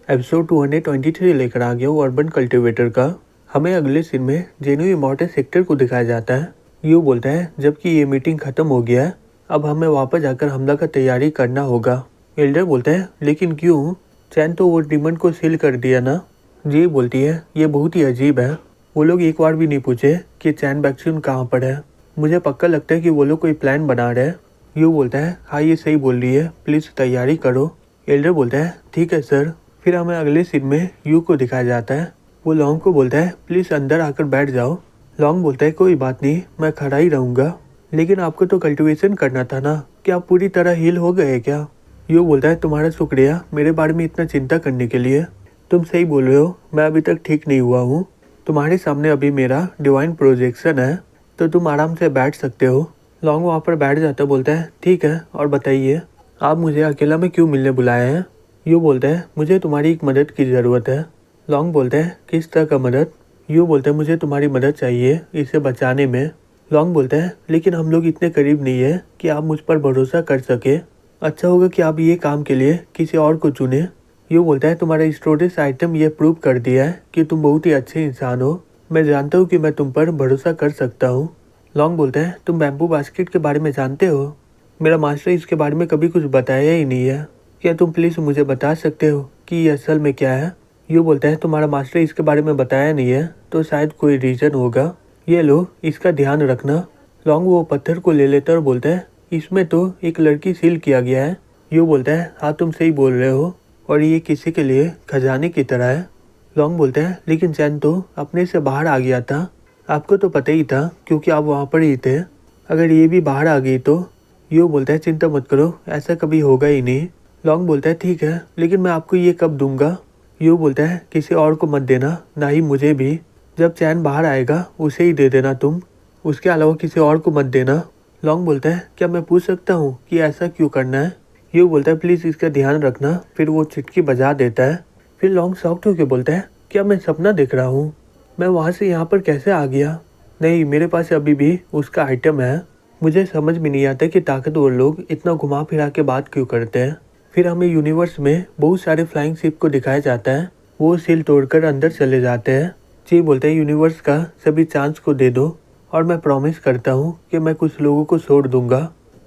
Episode 223 लेकर आ गया हूँ अर्बन कल्टीवेटर का। हमें अगले सीन में जेनू इमॉर्टल सेक्टर को दिखाया जाता है। यू बोलता है जबकि ये मीटिंग खत्म हो गया है, अब हमें वापस जाकर हमला का तैयारी करना होगा। एल्डर बोलता है लेकिन क्यों? चैन तो वो डिमन को सील कर दिया ना। जी बोलती है ये बहुत ही अजीब है। वो लोग एक बार भी नहीं पूछे कि चैन वैक्सीन कहाँ पर है। मुझे पक्का लगता है कि वो लोग कोई प्लान बना रहे हैं। यू बोलता है हाँ ये सही बोल रही है, प्लीज तैयारी करो। एल्डर बोलता है ठीक है सर। फिर हमें अगले सीन में यू को दिखाया जाता है। वो लॉन्ग को बोलता है प्लीज अंदर आकर बैठ जाओ। लॉन्ग बोलता है कोई बात नहीं, मैं खड़ा ही रहूंगा। लेकिन आपको तो कल्टीवेशन करना था ना, क्या आप पूरी तरह हील हो गए क्या? यू बोलता है तुम्हारा शुक्रिया मेरे बारे में इतना चिंता करने के लिए। तुम सही बोल रहे हो, मैं अभी तक ठीक नहीं हुआ हूँ। तुम्हारे सामने अभी मेरा डिवाइन प्रोजेक्शन है, तो तुम आराम से बैठ सकते हो। लॉन्ग वहाँ पर बैठ जाता बोलता है ठीक है, और बताइए आप मुझे अकेला में क्यों मिलने बुलाए हैं? यू बोलता है मुझे तुम्हारी एक मदद की ज़रूरत है। लॉन्ग बोलता है किस तरह का मदद? यू बोलता है मुझे तुम्हारी मदद चाहिए इसे बचाने में। लॉन्ग बोलता है लेकिन हम लोग इतने करीब नहीं है कि आप मुझ पर भरोसा कर सके। अच्छा होगा कि आप ये काम के लिए किसी और को चुने। यू बोलता है तुम्हारा स्टोरेज आइटम ये प्रूव कर दिया है कि तुम बहुत ही अच्छे इंसान हो। मैं जानता हूँ कि मैं तुम पर भरोसा कर सकता हूँ। लॉन्ग बोलता है तुम बैम्बू बास्केट के बारे में जानते हो? मेरा मास्टर इसके बारे में कभी कुछ बताया ही नहीं है। क्या तुम प्लीज़ मुझे बता सकते हो कि ये असल में क्या है? यू बोलता है तुम्हारा मास्टर इसके बारे में बताया नहीं है तो शायद कोई रीज़न होगा। ये लो इसका ध्यान रखना। लॉन्ग वो पत्थर को ले लेता और बोलता है इसमें तो एक लड़की सील किया गया है। यू बोलता है हाँ तुम सही बोल रहे हो, और ये किसी के लिए खजाने की तरह है। लॉन्ग बोलता है लेकिन चैन तो अपने से बाहर आ गया था। आपको तो पता ही था क्योंकि आप वहाँ पर ही थे। अगर ये भी बाहर आ गई तो? यू बोलता है चिंता मत करो, ऐसा कभी होगा ही नहीं। लॉन्ग बोलता है ठीक है, लेकिन मैं आपको ये कब दूंगा? यू बोलता है किसी और को मत देना, ना ही मुझे भी। जब चैन बाहर आएगा उसे ही दे देना तुम, उसके अलावा किसी और को मत देना। लॉन्ग बोलता है क्या मैं पूछ सकता हूँ कि ऐसा क्यों करना है? यू बोलता है प्लीज़ इसका ध्यान रखना। फिर वो चिटकी बजा देता है। फिर लॉन्ग शॉक्ड होकर बोलता है क्या मैं सपना देख रहा हूँ? मैं वहाँ से यहाँ पर कैसे आ गया? नहीं, मेरे पास अभी भी उसका आइटम है। मुझे समझ में नहीं आता कि ताकतवर लोग इतना घुमा फिरा के बात क्यों करते हैं। फिर हमें यूनिवर्स में बहुत सारे फ्लाइंग शिप को दिखाया जाता है। वो सील तोड़कर अंदर चले जाते हैं। ची बोलते हैं यूनिवर्स का सभी चांस को दे दो और मैं प्रॉमिस करता हूँ कि मैं कुछ लोगों को छोड़ दूंगा।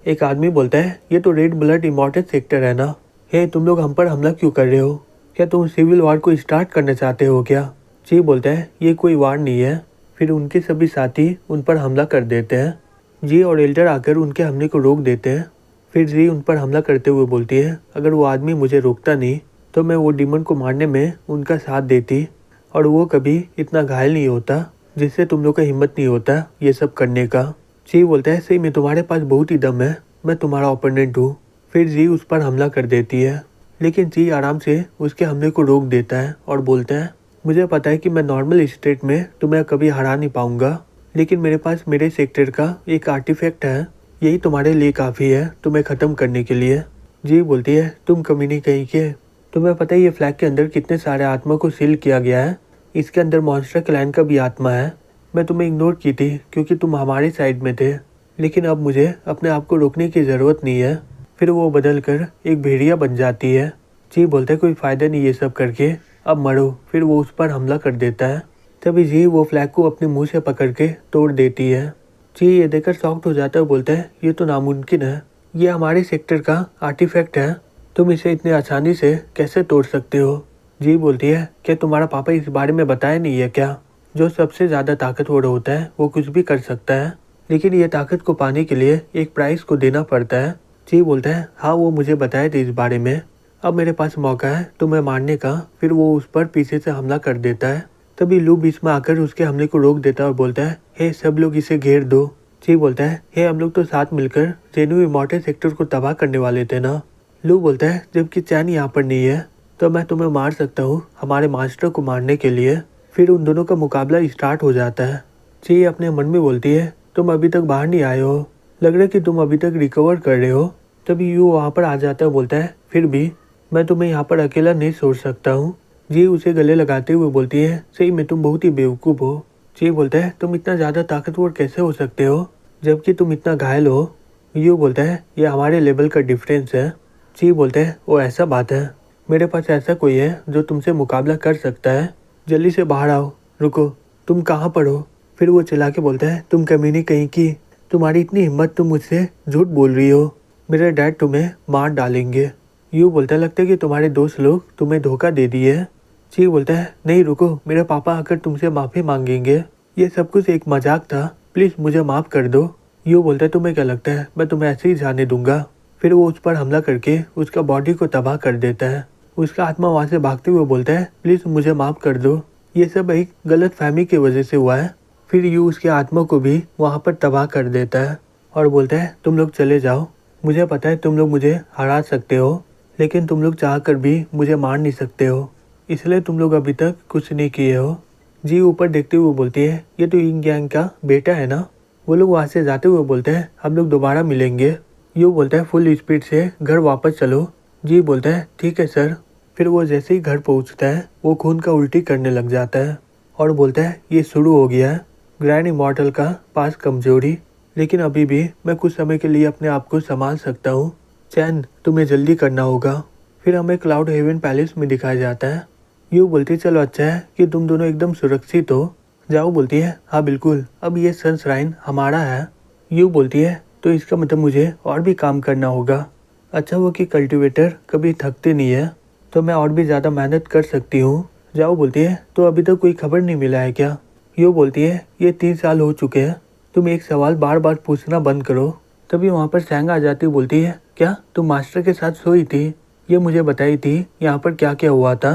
एक आदमी बोलता है ये तो रेड ब्लड इमॉर्टल सेक्टर है ना। हे तुम लोग हम पर हमला क्यों कर रहे हो? क्या तुम सिविल वार को स्टार्ट करना चाहते हो क्या? ची बोलता है ये कोई वार नहीं है। फिर उनके सभी साथी उन पर हमला कर देते हैं। जी और एल्डर आकर उनके हमले को रोक देते हैं। फिर जी उन पर हमला करते हुए बोलती है अगर वो आदमी मुझे रोकता नहीं तो मैं वो डिमन को मारने में उनका साथ देती, और वो कभी इतना घायल नहीं होता जिससे तुम लोग का हिम्मत नहीं होता ये सब करने का। जी बोलता है सही में तुम्हारे पास बहुत ही दम है, मैं तुम्हारा ओपोनेंट हूँ। फिर जी उस पर हमला कर देती है, लेकिन जी आराम से उसके हमले को रोक देता है और बोलता है मुझे पता है कि मैं नॉर्मल स्टेट में तुम्हें कभी हरा नहीं पाऊंगा, लेकिन मेरे पास मेरे सेक्टर का एक आर्टिफैक्ट है, यही तुम्हारे लिए काफ़ी है तुम्हें ख़त्म करने के लिए। जी बोलती है तुम कमी नहीं कहीं के, तुम्हें पता है ये फ्लैग के अंदर कितने सारे आत्मा को सील किया गया है। इसके अंदर मॉन्स्टर क्लैन का भी आत्मा है। मैं तुम्हें इग्नोर की थी क्योंकि तुम हमारे साइड में थे, लेकिन अब मुझे अपने आप को रोकने की ज़रूरत नहीं है। फिर वो बदल कर एक भेड़िया बन जाती है। जी बोलता है कोई फ़ायदा नहीं ये सब करके, अब मरो। फिर वो उस पर हमला कर देता है। तभी जी वो फ्लैग को अपने मुंह से पकड़ के तोड़ देती है। जी ये देखकर शॉक्ड हो जाता है, बोलता है ये तो नामुमकिन है, ये हमारे सेक्टर का आर्टिफैक्ट है, तुम इसे इतनी आसानी से कैसे तोड़ सकते हो? जी बोलती है क्या तुम्हारा पापा इस बारे में बताया नहीं है क्या? जो सबसे ज़्यादा ताकतवर होता है वो कुछ भी कर सकता है, लेकिन ये ताकत को पाने के लिए एक प्राइस को देना पड़ता है। जी बोलता है हाँ वो मुझे बताया था इस बारे में, अब मेरे पास मौका है तुम्हें मारने का। फिर वो उस पर पीछे से हमला कर देता है। तभी लू बीच में आकर उसके हमले को रोक देता है और बोलता है हे सब लोग इसे घेर दो। ची बोलता है हे हम लोग तो साथ मिलकर जेनू इमॉर्टल सेक्टर को तबाह करने वाले थे ना। लू बोलता है जबकि चैन यहाँ पर नहीं है तो मैं तुम्हें मार सकता हूँ हमारे मास्टर को मारने के लिए। फिर उन दोनों का मुकाबला स्टार्ट हो जाता है। ची अपने मन में बोलती है तुम अभी तक बाहर नहीं आए हो, लग रहा है कि तुम अभी तक रिकवर कर रहे हो। तभी यू वहाँ पर आ जाता है, बोलता है फिर भी मैं तुम्हें यहाँ पर अकेला नहीं छोड़ सकता हूँ। जी उसे गले लगाते हुए बोलती है सही में तुम बहुत ही बेवकूफ़ हो। जी बोलता है तुम इतना ज़्यादा ताकतवर कैसे हो सकते हो जबकि तुम इतना घायल हो? यू बोलता है ये हमारे लेवल का डिफरेंस है। जी बोलता है वो ऐसा बात है, मेरे पास ऐसा कोई है जो तुमसे मुकाबला कर सकता है। जल्दी से बाहर आओ। रुको, तुम कहाँ पर हो? फिर वो चिल्ला के बोलता है, तुम कमीनी कहीं की, तुम्हारी इतनी हिम्मत, तुम मुझसे झूठ बोल रही हो। मेरे डैड तुम्हें मार डालेंगे। यूँ बोलता है, लगता है कि तुम्हारे दोस्त लोग तुम्हें धोखा दे दिए है। चीक बोलता है, नहीं रुको, मेरे पापा आकर तुमसे माफ़ी मांगेंगे। ये सब कुछ एक मजाक था, प्लीज़ मुझे माफ़ कर दो। यूँ बोलता है, तुम्हें क्या लगता है मैं तुम्हें ऐसे ही जाने दूंगा? फिर वो उस पर हमला करके उसका बॉडी को तबाह कर देता है। उसका आत्मा वहाँ से भागते हुए बोलता है, प्लीज़ मुझे माफ़ कर दो, ये सब एक गलत फहमी की वजह से हुआ है। फिर यूँ उसके आत्मा को भी वहाँ पर तबाह कर देता है और बोलता है, तुम लोग चले जाओ। मुझे पता है तुम लोग मुझे हरा सकते हो, लेकिन तुम लोग चाह कर भी मुझे मार नहीं सकते हो, इसलिए तुम लोग अभी तक कुछ नहीं किए हो। जी ऊपर देखते हुए बोलती है, ये तो यिंग यांग का बेटा है ना? वो लोग वहाँ से जाते हुए बोलते हैं, हम लोग दोबारा मिलेंगे। यूँ बोलता है, फुल स्पीड से घर वापस चलो। जी बोलता है, ठीक है सर। फिर वो जैसे ही घर पहुँचता है वो खून का उल्टी करने लग जाता है और बोलता है, ये शुरू हो गया है ग्रैंड इमॉर्टल का पास कमजोरी, लेकिन अभी भी मैं कुछ समय के लिए अपने आप को संभाल सकता हूँ। चैन, तुम्हें जल्दी करना होगा। फिर हमें क्लाउड हेवन पैलेस में दिखाया जाता है। यूँ बोलती है, चलो अच्छा है कि तुम दोनों एकदम सुरक्षित हो। जाओ बोलती है, हाँ बिल्कुल, अब ये सनश्राइन हमारा है। यूँ बोलती है, तो इसका मतलब मुझे और भी काम करना होगा। अच्छा वो कि कल्टीवेटर कभी थकते नहीं है, तो मैं और भी ज़्यादा मेहनत कर सकती हूँ। जाओ बोलती है, तो अभी तक कोई खबर नहीं मिला है क्या? यूँ बोलती है, ये 3 साल हो चुके हैं, तुम एक सवाल बार बार पूछना बंद करो। तभी वहाँ पर सैंग आ जाती बोलती है, क्या तुम मास्टर के साथ सोई थी? ये मुझे बताई थी यहाँ पर क्या क्या हुआ था।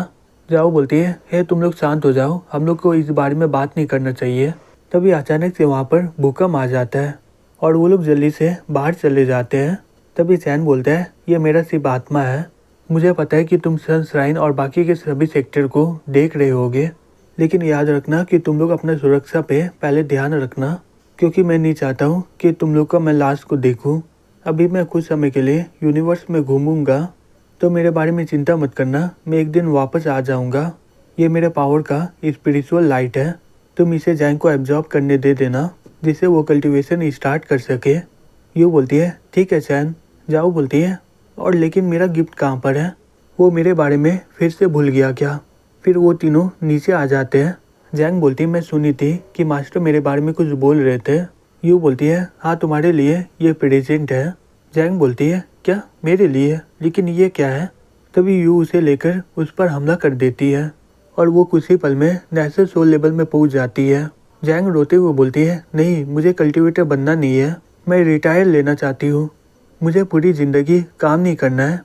जाओ बोलती है, हे तुम लोग शांत हो जाओ, हम लोग को इस बारे में बात नहीं करना चाहिए। तभी अचानक से वहाँ पर भूकंप आ जाता है और वो लोग जल्दी से बाहर चले जाते हैं। तभी चैन बोलता है, ये मेरा सिर्फ आत्मा है, मुझे पता है कि तुम सनश्राइन और बाकी के सभी सेक्टर को देख रहे होगे, लेकिन याद रखना कि तुम लोग अपना सुरक्षा पे पहले ध्यान रखना, क्योंकि मैं नहीं चाहता हूँ कि तुम लोग का मैं लास्ट को देखूँ। अभी मैं कुछ समय के लिए यूनिवर्स में घूमूंगा, तो मेरे बारे में चिंता मत करना, मैं एक दिन वापस आ जाऊँगा। ये मेरे पावर का स्पिरिचुअल लाइट है, तुम इसे जैंग को एब्जॉर्ब करने दे देना, जिससे वो कल्टीवेशन स्टार्ट कर सके। यूँ बोलती है, ठीक है चैन। जाओ बोलती है, और लेकिन मेरा गिफ्ट कहाँ पर है? वो मेरे बारे में फिर से भूल गया क्या? फिर वो तीनों नीचे आ जाते हैं। जैंग बोलती है, मैं सुनी थी कि मास्टर मेरे बारे में कुछ बोल रहे थे। यूँ बोलती है, हाँ तुम्हारे लिए ये प्रेजेंट है। जैंग बोलती है, क्या मेरे लिए? लेकिन ये क्या है? तभी यू उसे लेकर उस पर हमला कर देती है और वो कुछ ही पल में नेशनल सोल लेवल में पहुंच जाती है। जैंग रोते हुए बोलती है, नहीं मुझे कल्टीवेटर बनना नहीं है, मैं रिटायर लेना चाहती हूँ, मुझे पूरी ज़िंदगी काम नहीं करना है,